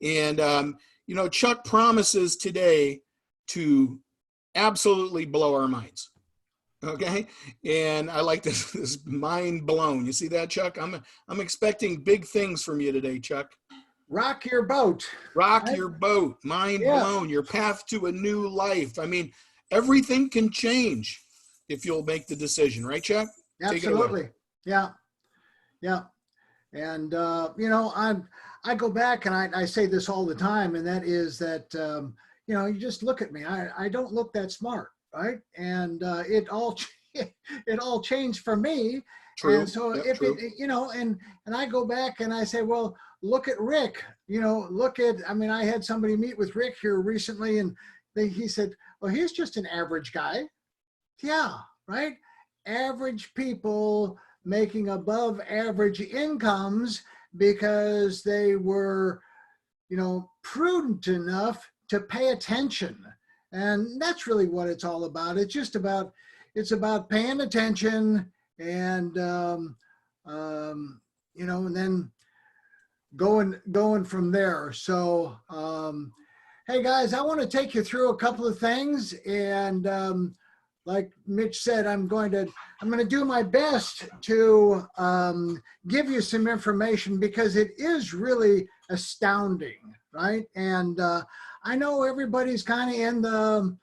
And, Chuck promises today to absolutely blow our minds. Okay. And I like this mind blown. You see that, Chuck? I'm expecting big things from you today, Chuck. Rock your boat. Rock your boat. Mind blown. Your path to a new life. I mean, everything can change if you'll make the decision, right, Chuck? Absolutely. Yeah. And, I go back and I say this all the time, and that is that, you just look at me. I don't look that smart, right? And it all changed for me. True. And so true. and I go back and I say, well, look at Rick, I had somebody meet with Rick here recently, and he said, well, he's just an average guy. Yeah, right? Average people making above average incomes because they were, prudent enough to pay attention. And that's really what it's all about. It's about paying attention and, and then going from there. So, hey guys, I want to take you through a couple of things, and like Mitch said, I'm going to do my best to give you some information, because it is really astounding, right? And I know everybody's kind of in the,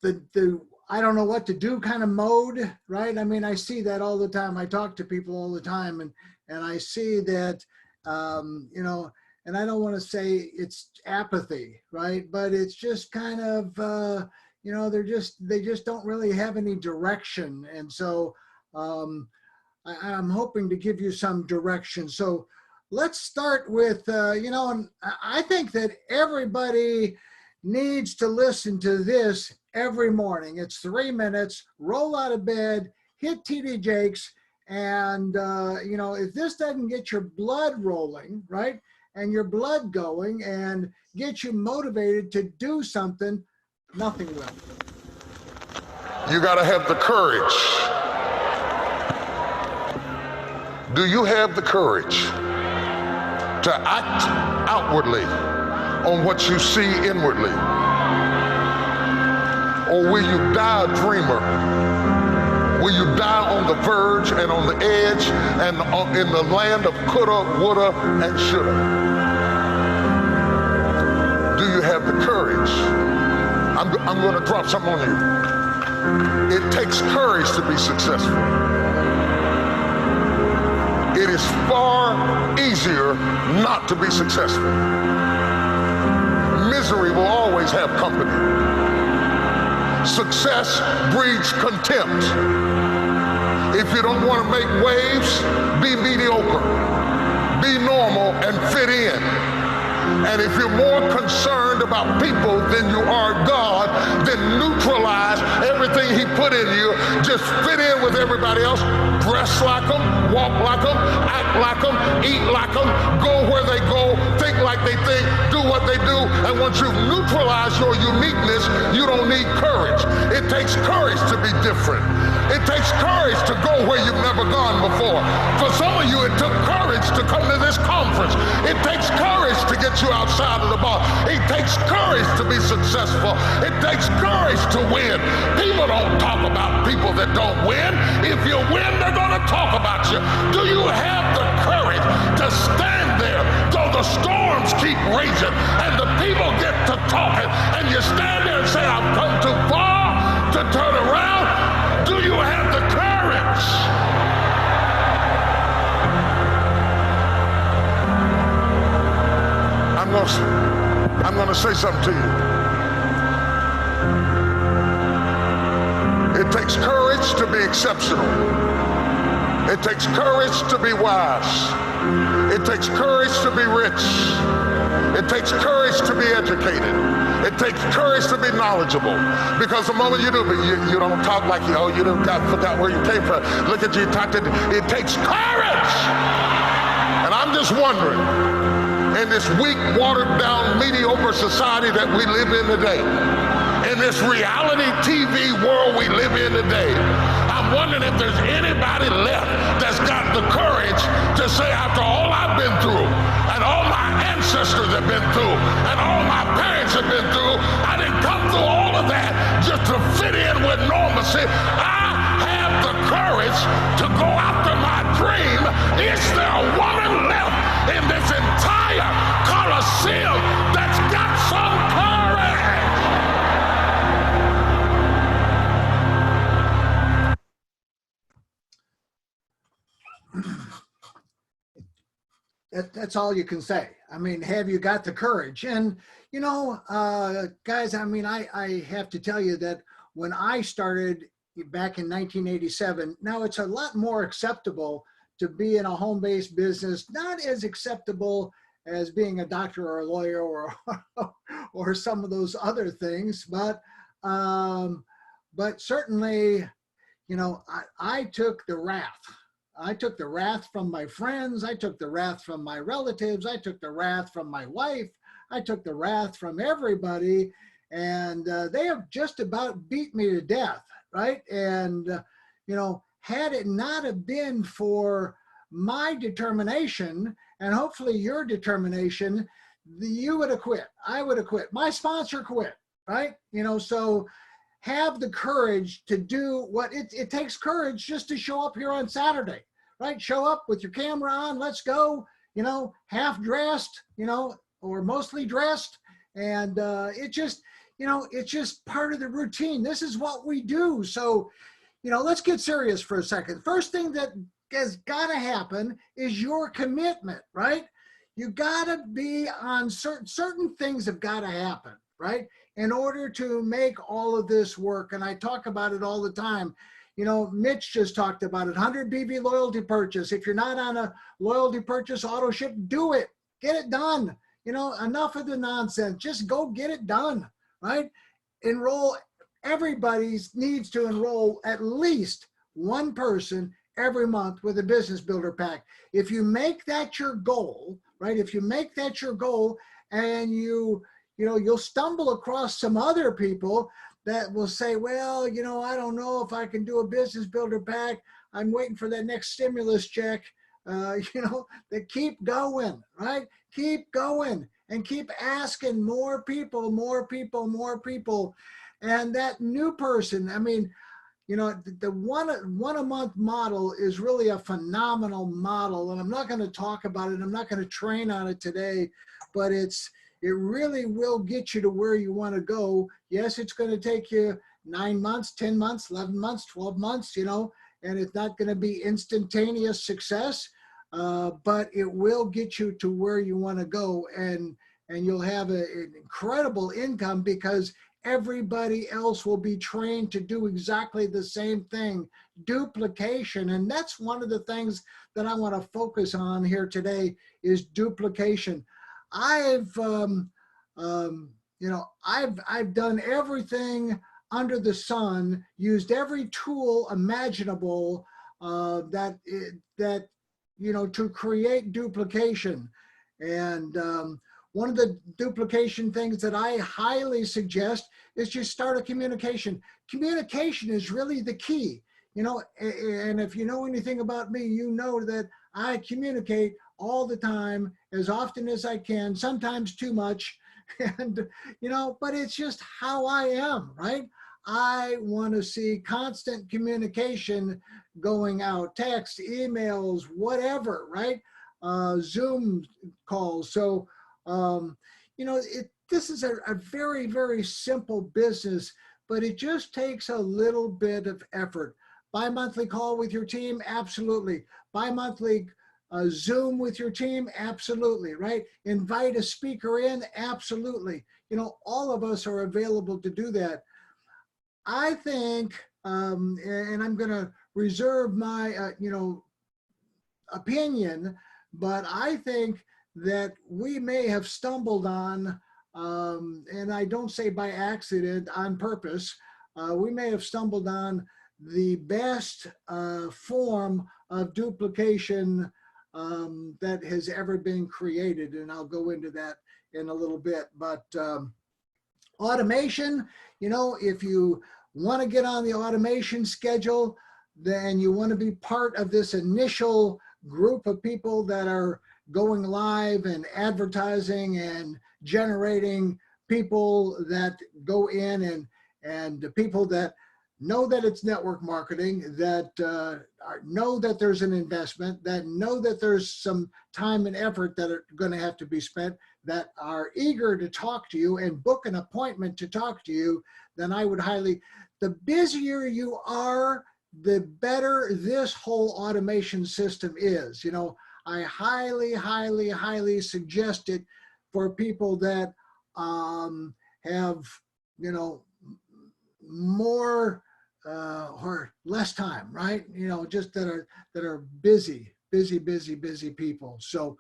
the I don't know what to do kind of mode, right? I mean, I see that all the time. I talk to people all the time, and I see that, and I don't want to say it's apathy, right? But it's just kind of, they just don't really have any direction. And so I'm hoping to give you some direction. So let's start with, and I think that everybody needs to listen to this every morning. It's 3 minutes, roll out of bed, hit TD Jakes, and, if this doesn't get your blood rolling, right, and your blood going and get you motivated to do something, nothing will. You got to have the courage. Do you have the courage to act outwardly on what you see inwardly? Or will you die a dreamer? Will you die on the verge and on the edge and in the land of coulda, woulda, and shoulda? Do you have the courage? I'm going to drop something on you. It takes courage to be successful. It is far easier not to be successful. Misery will always have company. Success breeds contempt. If you don't want to make waves, be mediocre. Be normal and fit in. And if you're more concerned about people than you are God, then neutralize everything he put in you. Just fit in with everybody else. Dress like them, walk like them, act like them, eat like them, go where they go, think like they think, do what they do. And once you've neutralized your uniqueness, you don't need courage. It takes courage to be different. It takes courage to go where you've never gone before. For some of you, it took courage to come to this conference. It takes courage to get you outside of the box. It takes courage to be successful. It takes courage to win. People don't talk about people that don't win. If you win, they're going to talk about you. Do you have the courage to stand there though the storms keep raging and the people get to talking, and you stand there and say, I've come too far to turn around? Do you have the courage? I'm going to say something to you. It takes courage to be exceptional. It takes courage to be wise. It takes courage to be rich. It takes courage to be educated. It takes courage to be knowledgeable. Because the moment you do, but you don't talk like, you forgot where you came from. Look at you, it takes courage. And I'm just wondering, in this weak, watered-down, mediocre society that we live in today, in this reality TV world we live in today, I'm wondering if there's anybody left that's got the courage to say, after all I've been through, and all my ancestors have been through, and all my parents have been through, I didn't come through all of that just to fit in with normalcy. I have the courage to go after my dream. Is there a woman left in this entire Coliseum that's got some courage? That's all you can say. I mean, have you got the courage? And, you know, guys, I mean, I have to tell you that when I started back in 1987, now it's a lot more acceptable to be in a home-based business, not as acceptable as being a doctor or a lawyer or some of those other things, but certainly, you know, I took the wrath. I took the wrath from my friends. I took the wrath from my relatives. I took the wrath from my wife. I took the wrath from everybody. And they have just about beat me to death, right? And, you know, had it not have been for my determination and hopefully your determination, you would have quit. I would have quit. My sponsor quit, right? You know, so have the courage to do what it takes courage just to show up here on Saturday, right? Show up with your camera on, let's go, you know, half dressed, you know, or mostly dressed. And it just, you know, it's just part of the routine. This is what we do. So, you know, let's get serious for a second. First thing that has got to happen is your commitment, right? You got to be on certain things have got to happen, right? In order to make all of this work. And I talk about it all the time. You know, Mitch just talked about it, 100 BV loyalty purchase. If you're not on a loyalty purchase auto ship, do it, get it done. You know, enough of the nonsense, just go get it done, right? Enroll, everybody needs to enroll at least one person every month with a business builder pack. If you make that your goal, right? If you make that your goal and you know, you'll stumble across some other people that will say, well, you know, I don't know if I can do a business builder pack. I'm waiting for that next stimulus check. You know, they keep going, right? Keep going and keep asking more people, more people, more people. And that new person, I mean, you know, the one a month model is really a phenomenal model. And I'm not going to talk about it. I'm not going to train on it today, but it really will get you to where you want to go. Yes, it's going to take you 9 months, 10 months, 11 months, 12 months, you know, and it's not going to be instantaneous success, but it will get you to where you want to go. And you'll have an incredible income because everybody else will be trained to do exactly the same thing, duplication. And that's one of the things that I want to focus on here today is duplication. I've you know, I've done everything under the sun, used every tool imaginable that you know, to create duplication. And one of the duplication things that I highly suggest is just start a communication. Communication is really the key, you know, and if you know anything about me, you know that I communicate all the time, as often as I can, sometimes too much, and, you know, but it's just how I am, right? I want to see constant communication going out, text, emails, whatever, right? Zoom calls. So, you know, this is a very, very simple business, but it just takes a little bit of effort. Bi-monthly call with your team, absolutely. Bi-monthly Zoom with your team, absolutely, right? Invite a speaker in, absolutely. You know, all of us are available to do that. I think, and I'm going to reserve my, you know, opinion, but I think that we may have stumbled on, and I don't say by accident, on purpose, we may have stumbled on the best form of duplication that has ever been created. And I'll go into that in a little bit. But automation, you know, if you want to get on the automation schedule, then you want to be part of this initial group of people that are going live and advertising and generating people that go in and the people that know that it's network marketing, that know that there's an investment, that know that there's some time and effort that are going to have to be spent, that are eager to talk to you and book an appointment to talk to you, then I would highly, the busier you are, the better this whole automation system is. You know, I highly, highly, highly suggest it for people that have, you know, more or less time, right? You know, just that are busy people. So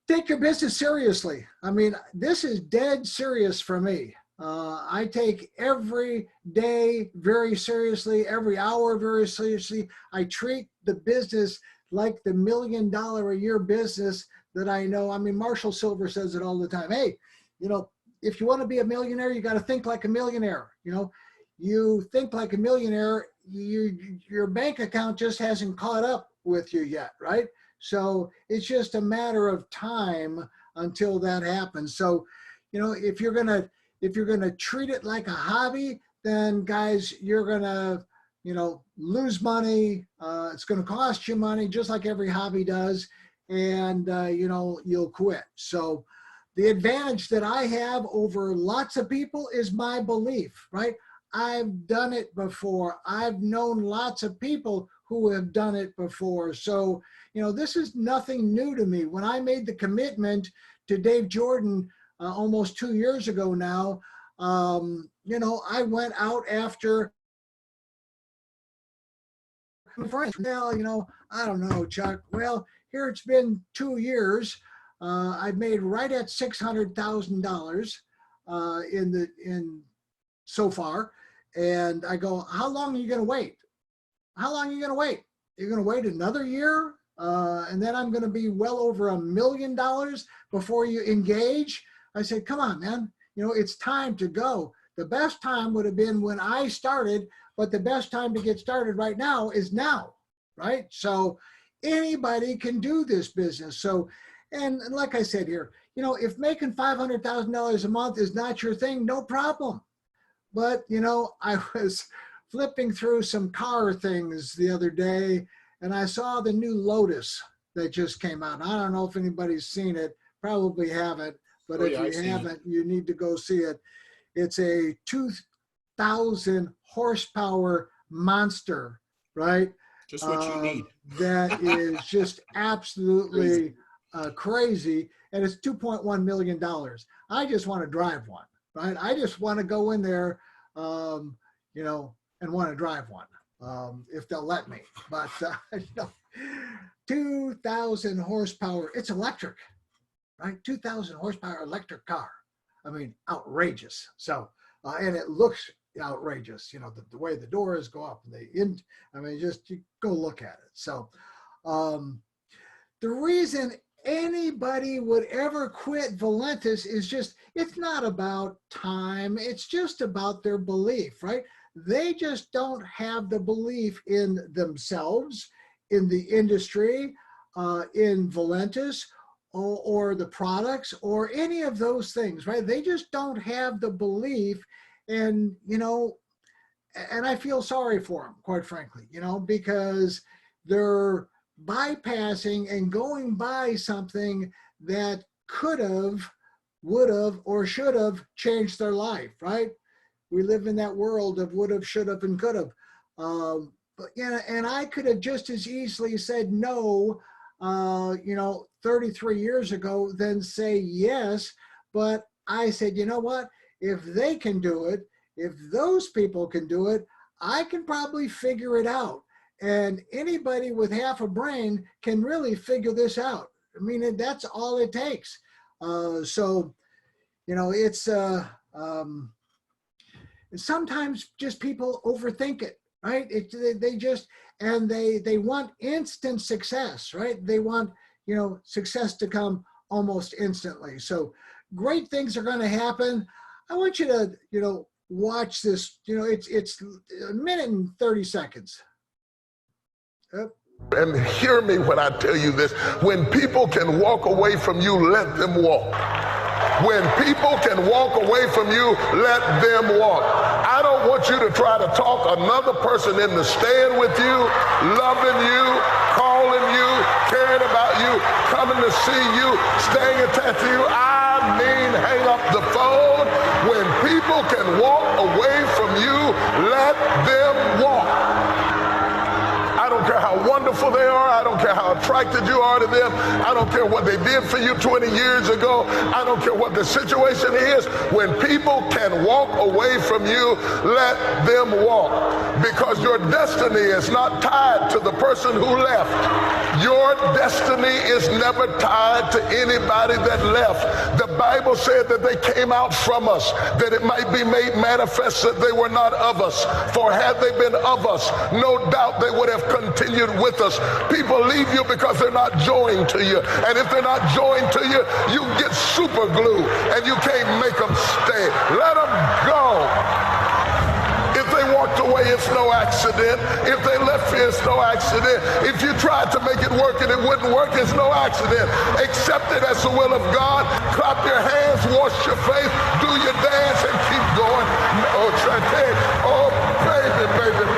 take your business seriously. I mean, this is dead serious for me. I take every day very seriously, every hour very seriously. I treat the business like the $1 million a year business that I know. I mean, Marshall Silver says it all the time. Hey, you know, if you want to be a millionaire, you got to think like a millionaire. You know, you think like a millionaire, your bank account just hasn't caught up with you yet, right? So it's just a matter of time until that happens. So, you know, if you're gonna treat it like a hobby, then guys, you're gonna, you know, lose money. It's gonna cost you money, just like every hobby does, and you know, you'll quit. So the advantage that I have over lots of people is my belief, right? I've done it before. I've known lots of people who have done it before. So, you know, this is nothing new to me. When I made the commitment to Dave Jordan almost 2 years ago now, you know, I went out after friends. Well, you know, I don't know, Chuck. Well, here it's been 2 years. I've made right at $600,000 in so far. And I go, how long are you going to wait? How long are you going to wait? You're going to wait another year? And then I'm going to be well over $1 million before you engage. I said, come on, man. You know, it's time to go. The best time would have been when I started, but the best time to get started right now is now, right? So anybody can do this business. So, and like I said here, you know, if making $500,000 a month is not your thing, no problem. But, you know, I was flipping through some car things the other day, and I saw the new Lotus that just came out. I don't know if anybody's seen it, probably haven't, but if you haven't, you need to go see it. It's a 2,000 horsepower monster, right? Just what you need. That is just absolutely crazy. And it's $2.1 million. I just want to drive one, right? I just want to go in there, you know, and want to drive one, if they'll let me. But, you know, 2,000 horsepower, it's electric, right? 2,000 horsepower electric car. I mean, outrageous. So, and it looks outrageous, you know, the way the doors go up and I mean, just you go look at it. So, the reason anybody would ever quit Valentus is just, it's not about time. It's just about their belief, right? They just don't have the belief in themselves, in the industry, in Valentus, or the products, or any of those things, right? They just don't have the belief. And, you know, and I feel sorry for them, quite frankly, you know, because they're bypassing and going by something that could have, would have, or should have changed their life, right? We live in that world of would have, should have, and could have. But yeah, and I could have just as easily said no, you know, 33 years ago than say yes. But I said, you know what? If they can do it, if those people can do it, I can probably figure it out. And anybody with half a brain can really figure this out. I mean, that's all it takes. So, you know, it's sometimes just people overthink it, right? They just, and they want instant success, right? They want, you know, success to come almost instantly. So great things are going to happen. I want you to, you know, watch this. You know, it's a minute and 30 seconds. And hear me when I tell you this. When people can walk away from you, let them walk. When people can walk away from you, let them walk. I don't want you to try to talk another person into staying with you, loving you, calling you, caring about you, coming to see you, staying attached to you. I mean, hang up the phone. When people can walk away from you, let them walk. I don't care how wonderful they are. I don't care how attracted you are to them. I don't care what they did for you 20 years ago. I don't care what the situation is. When people can walk away from you, let them walk. Because your destiny is not tied to the person who left. Your destiny is never tied to anybody that left. The Bible said that they came out from us, that it might be made manifest that they were not of us. For had they been of us, no doubt they would have continued with us. People leave you because they're not joined to you. And if they're not joined to you, you get super glue and you can't make them stay. Let them go. If they walked away, it's no accident. If they left you, it's no accident. If you tried to make it work and it wouldn't work, it's no accident. Accept it as the will of God. Clap your hands, wash your face, do your dance, and keep going. Oh,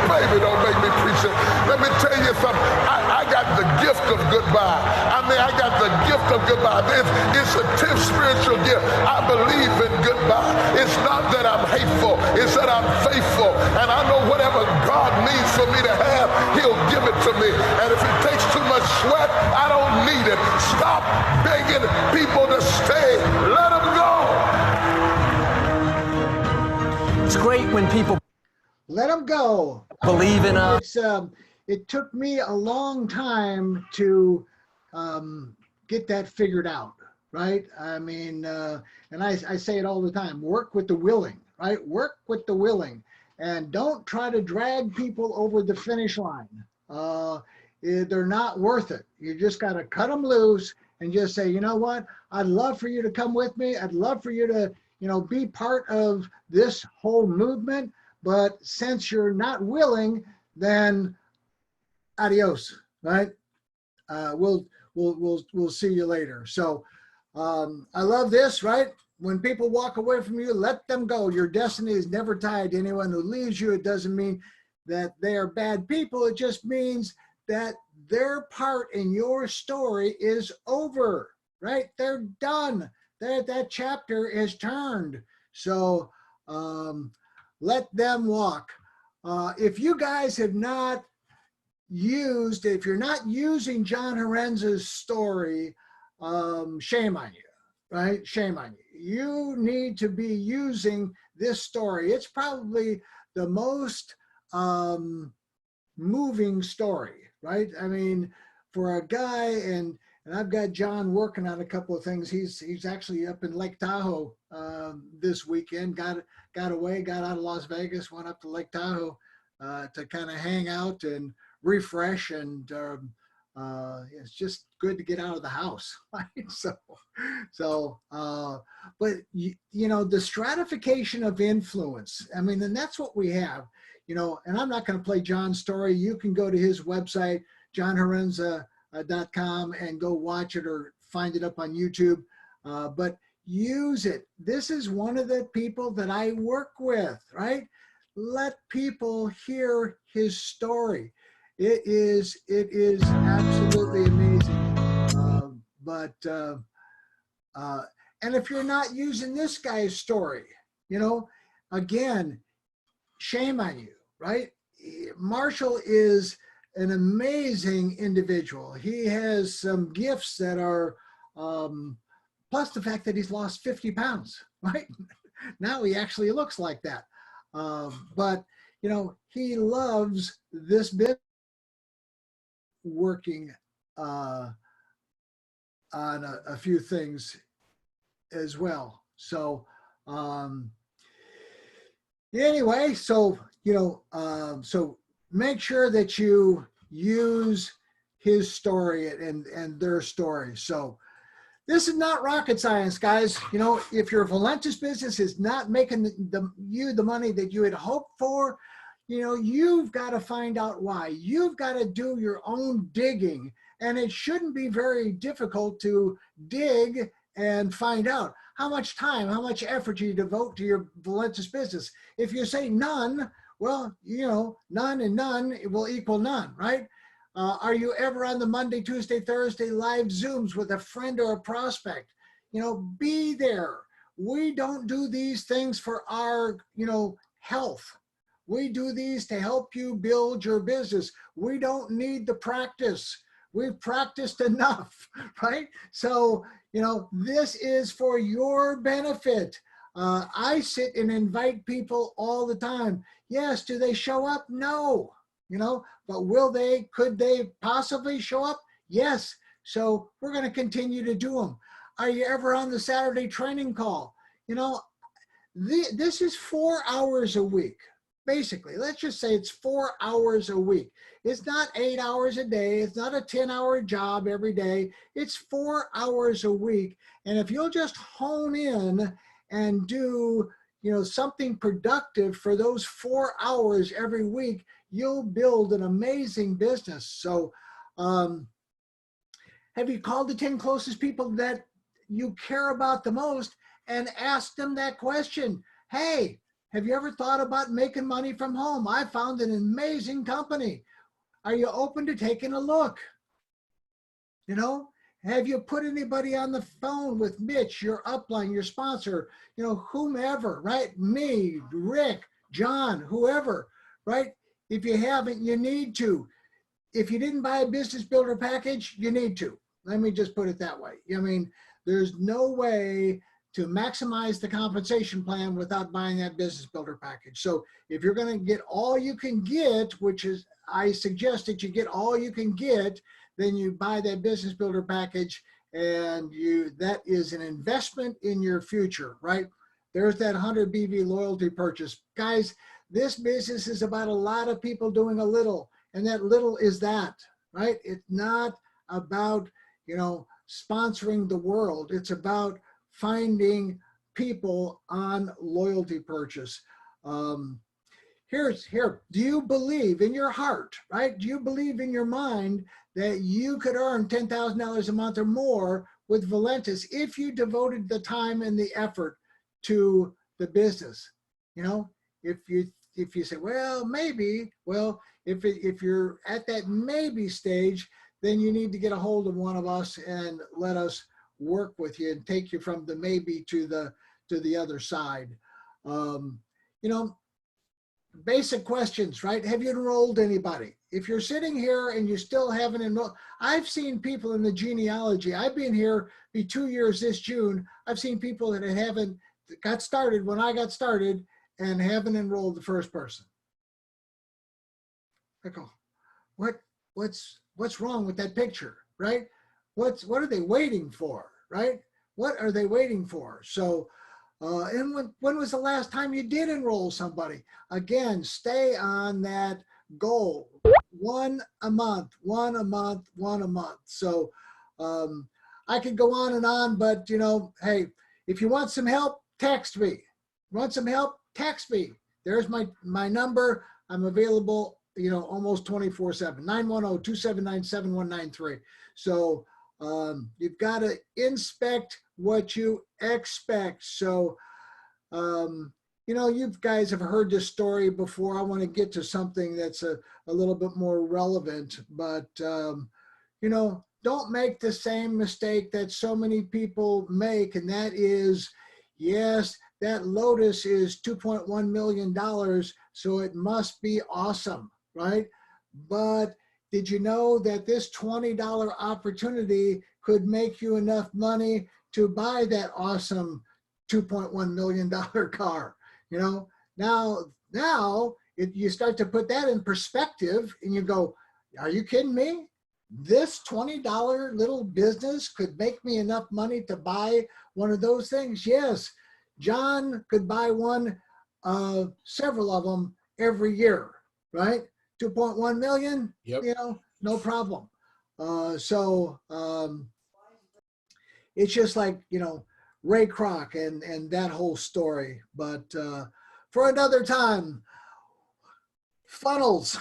baby, don't make me preach it. Let me tell you something. I got the gift of goodbye. I got the gift of goodbye. It's a 10th spiritual gift. I believe in goodbye. It's not that I'm hateful. It's that I'm faithful. And I know whatever God needs for me to have, he'll give it to me. And if it takes too much sweat, I don't need it. Stop begging people to stay. Let them go. It's great when people Let them go. believe in us. It took me a long time to get that figured out, right? I mean, and I say it all the time, work with the willing, right? Work with the willing, and don't try to drag people over the finish line. They're not worth it. You just got to cut them loose and just say, you know what? I'd love for you to come with me. I'd love for you to, be part of this whole movement. But since you're not willing, then adios, right? We'll see you later. So I love this, right? When people walk away from you, let them go. Your destiny is never tied to anyone who leaves you. It doesn't mean that they are bad people. It just means that their part in your story is over, right? They're done. That chapter is turned. So let them walk. If you guys have not used, if you're not using John Herenza's story, shame on you, right? Shame on you. You need to be using this story. It's probably the most moving story, right? I mean, for a guy, and I've got John working on a couple of things. He's actually up in Lake Tahoe this weekend. Got away, got out of Las Vegas, went up to Lake Tahoe to kind of hang out and refresh, and it's just good to get out of the house, right? But the stratification of influence. I mean, and that's what we have, And I'm not going to play John's story. You can go to his website, johnherenza.com, and go watch it or find it up on YouTube. But use it. This is one of the people that I work with, right? Let people hear his story. It is absolutely amazing. And if you're not using this guy's story, again, shame on you, right? Marshall is an amazing individual. He has some gifts that are, plus the fact that he's lost 50 pounds, right? Now he actually looks like that. But, he loves this bit, working on a few things as well. So anyway, so make sure that you use his story and their story. So this is not rocket science, guys. You know, if your Valentus business is not making you the money that you had hoped for, you know, you've got to find out why. You've got to do your own digging, and it shouldn't be very difficult to dig and find out how much time, how much effort you devote to your Valentus business. If you say none, well, you know, none and none will equal none, right? Are you ever on the Monday, Tuesday, Thursday live Zooms with a friend or a prospect? You know, be there. We don't do these things for our, you know, health. We do these to help you build your business. We don't need the practice. We've practiced enough, right? So, you know, this is for your benefit. I sit and invite people all the time. Yes, do they show up? No, you know, but will they, could they possibly show up? Yes. So we're going to continue to do them. Are you ever on the Saturday training call? You know, this is 4 hours a week. Basically, let's just say it's 4 hours a week. It's not 8 hours a day. It's not a 10-hour job every day. It's 4 hours a week. And if you'll just hone in and do, you know, something productive for those 4 hours every week, you'll build an amazing business. So have you called the 10 closest people that you care about the most and asked them that question? Hey, have you ever thought about making money from home? I found an amazing company. Are you open to taking a look? You know, have you put anybody on the phone with Mitch, your upline, your sponsor, you know, whomever, right? Me, Rick, John, whoever, right? If you haven't, you need to. If you didn't buy a business builder package, you need to. Let me just put it that way. I mean, there's no way to maximize the compensation plan without buying that business builder package. So if you're going to get all you can get, which is, I suggest that you get all you can get, then you buy that business builder package, and that is an investment in your future, right? There's that 100 BV loyalty purchase. Guys, this business is about a lot of people doing a little, and that little is that, right? It's not about, you know, sponsoring the world. It's about finding people on loyalty purchase. Here, do you believe in your heart, right? Do you believe in your mind that you could earn $10,000 a month or more with Valentus if you devoted the time and the effort to the business? You know, if you say, well, maybe, well, if you're at that maybe stage, then you need to get a hold of one of us and let us work with you and take you from the maybe to the other side. You know, basic questions, right? Have you enrolled anybody? If you're sitting here and you still haven't enrolled, I've seen people in the genealogy. I've been here, be 2 years this June. I've seen people that haven't got started when I got started and haven't enrolled the first person. I go, what's wrong with that picture, right? What are they waiting for, right? What are they waiting for? So, and when was the last time you did enroll somebody? Again, stay on that goal. One a month, one a month, one a month. So I could go on, but you know, hey, if you want some help, text me. Want some help? Text me. There's my number. I'm available, you know, almost 24/7, 910-279-7193. So you've got to inspect what you expect. So, you know, you guys have heard this story before. I want to get to something that's a little bit more relevant, but, you know, don't make the same mistake that so many people make. And that is, yes, that Lotus is $2.1 million. So it must be awesome, right? But did you know that this $20 opportunity could make you enough money to buy that awesome $2.1 million car? You know, now you start to put that in perspective and you go, are you kidding me? This $20 little business could make me enough money to buy one of those things? Yes, John could buy one, several of them every year, right? 2.1 million, Yep. You know, no problem. it's just like, Ray Kroc and that whole story. But for another time, funnels,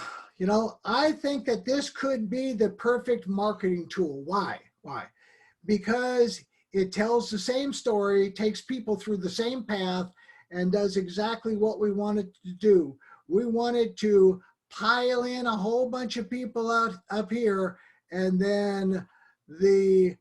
I think that this could be the perfect marketing tool. Why? Because it tells the same story, takes people through the same path, and does exactly what we want it to do. We want it to pile in a whole bunch of people up here, and then the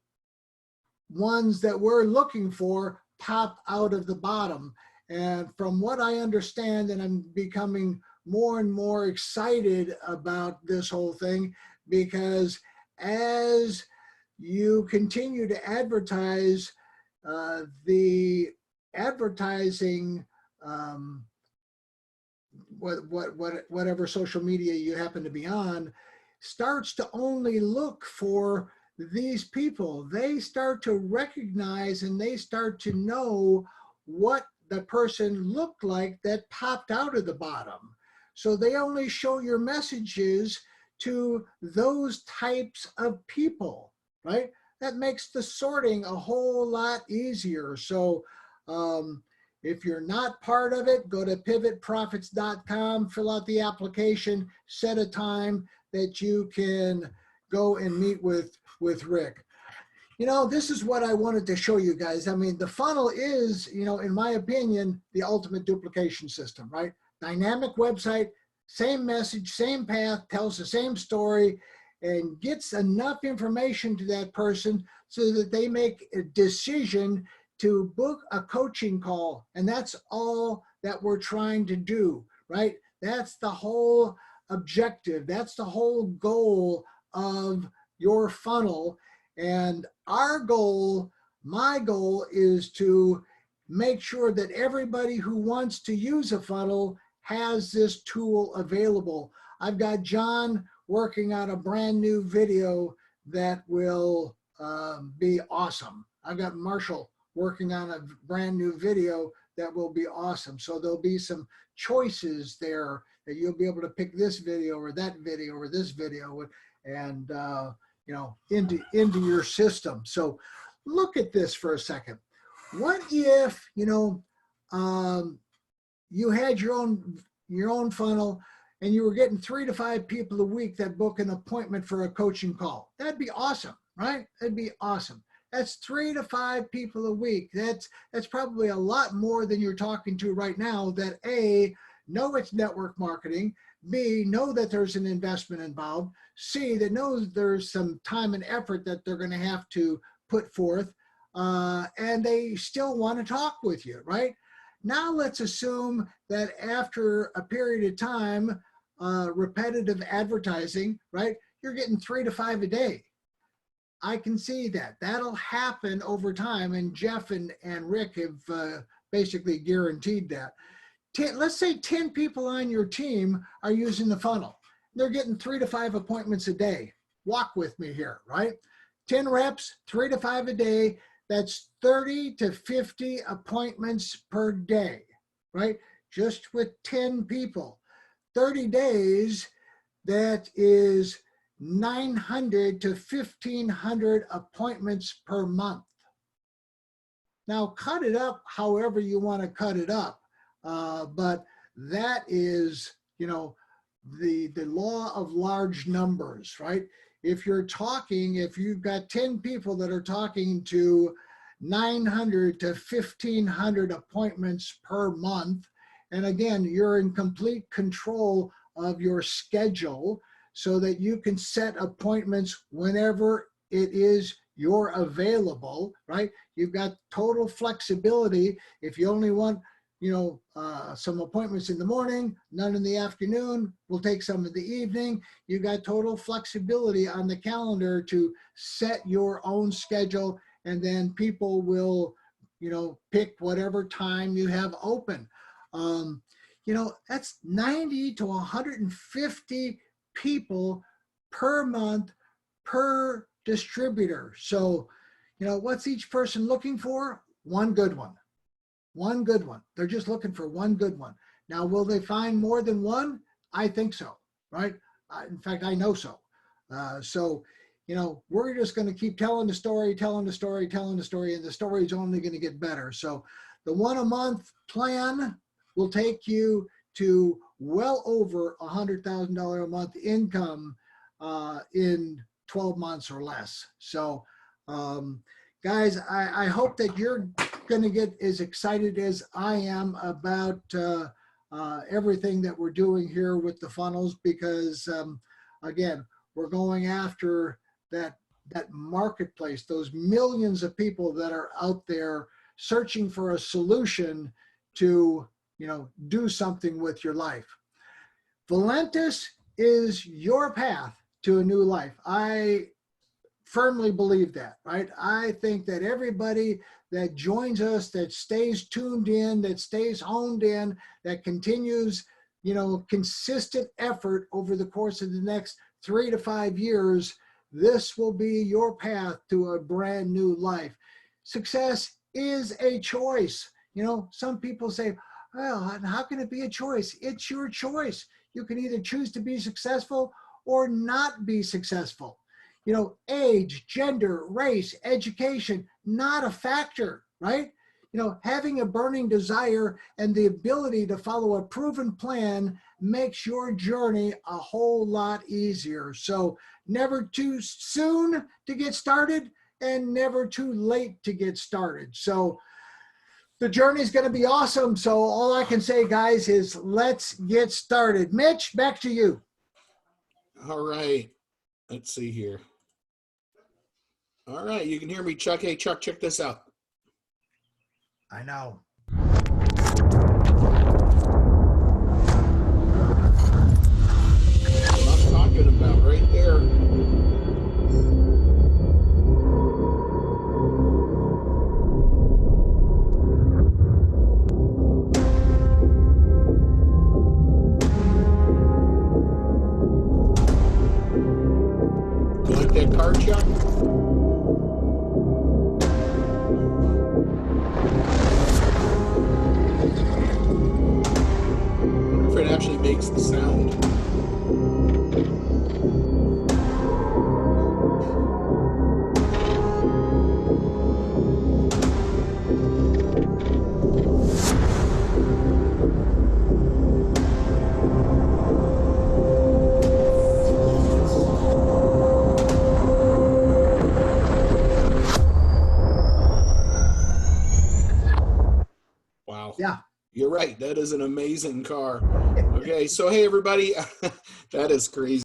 ones that we're looking for pop out of the bottom. And from what I understand, and I'm becoming more and more excited about this whole thing, because as you continue to advertise, the advertising, whatever social media you happen to be on, starts to only look for these people. They start to recognize and they start to know what the person looked like that popped out of the bottom. So they only show your messages to those types of people, right? That makes the sorting a whole lot easier. So if you're not part of it, go to pivotprofits.com, fill out the application, set a time that you can go and meet with Rick. This is what I wanted to show you guys. I mean, the funnel is, in my opinion, the ultimate duplication system, right? Dynamic website, same message, same path, tells the same story, and gets enough information to that person so that they make a decision to book a coaching call. And that's all that we're trying to do, right? That's the whole objective. That's the whole goal of your funnel. And our goal, my goal, is to make sure that everybody who wants to use a funnel has this tool available. I've got John working on a brand new video that will be awesome. I've got Marshall working on a brand new video that will be awesome. So there'll be some choices there that you'll be able to pick this video or that video or this video and into your system. So look at this for a second. What if you had your own funnel and you were getting 3 to 5 people a week that book an appointment for a coaching call? That'd be awesome, right? That'd be awesome. That's 3 to 5 people a week. That's probably a lot more than you're talking to right now that A, know it's network marketing, B, know that there's an investment involved, C, that knows there's some time and effort that they're going to have to put forth, and they still want to talk with you, right? Now let's assume that after a period of time, repetitive advertising, right, you're getting 3 to 5 a day. I can see that. That'll happen over time, and Jeff and Rick have basically guaranteed that. Let's say 10 people on your team are using the funnel. They're getting 3 to 5 appointments a day. Walk with me here, right? 10 reps, 3 to 5 a day. That's 30 to 50 appointments per day, right? Just with 10 people. 30 days, that is 900 to 1,500 appointments per month. Now, cut it up however you want to cut it up. But that is, the law of large numbers, right? If you've got 10 people that are talking to 900 to 1,500 appointments per month, and again, you're in complete control of your schedule so that you can set appointments whenever it is you're available, right? You've got total flexibility. If you only want some appointments in the morning, none in the afternoon, we'll take some in the evening. You got total flexibility on the calendar to set your own schedule, and then people will, pick whatever time you have open. That's 90 to 150 people per month per distributor. So, what's each person looking for? One good one. One good one. They're just looking for one good one. Now, will they find more than one? I think so, right? In fact, I know so. So you know, we're just going to keep telling the story, telling the story, telling the story, and the story is only going to get better. So the 1 a month plan will take you to well over $100,000 a month income in 12 months or less. So guys, I hope that you're going to get as excited as I am about everything that we're doing here with the funnels, because again, we're going after that marketplace, those millions of people that are out there searching for a solution to, you know, do something with your life. Valentus is your path to a new life. I firmly believe that, right? I think that everybody that joins us, that stays tuned in, that stays honed in, that continues, you know, consistent effort over the course of the next 3 to 5 years, this will be your path to a brand new life. Success is a choice. You know, some people say, well, how can it be a choice? It's your choice. You can either choose to be successful or not be successful. You know, age, gender, race, education, not a factor, right? You know, having a burning desire and the ability to follow a proven plan makes your journey a whole lot easier. So never too soon to get started and never too late to get started. So the journey is going to be awesome. So all I can say, guys, is let's get started. Mitch, back to you. All right. Let's see here. All right. You can hear me, Chuck. Hey, Chuck, check this out. I know. What I'm talking about right there. You like that card, Chuck? If it actually makes the sound. Wow. Yeah. You're right. That is an amazing car. Okay. So, hey, everybody, that is crazy.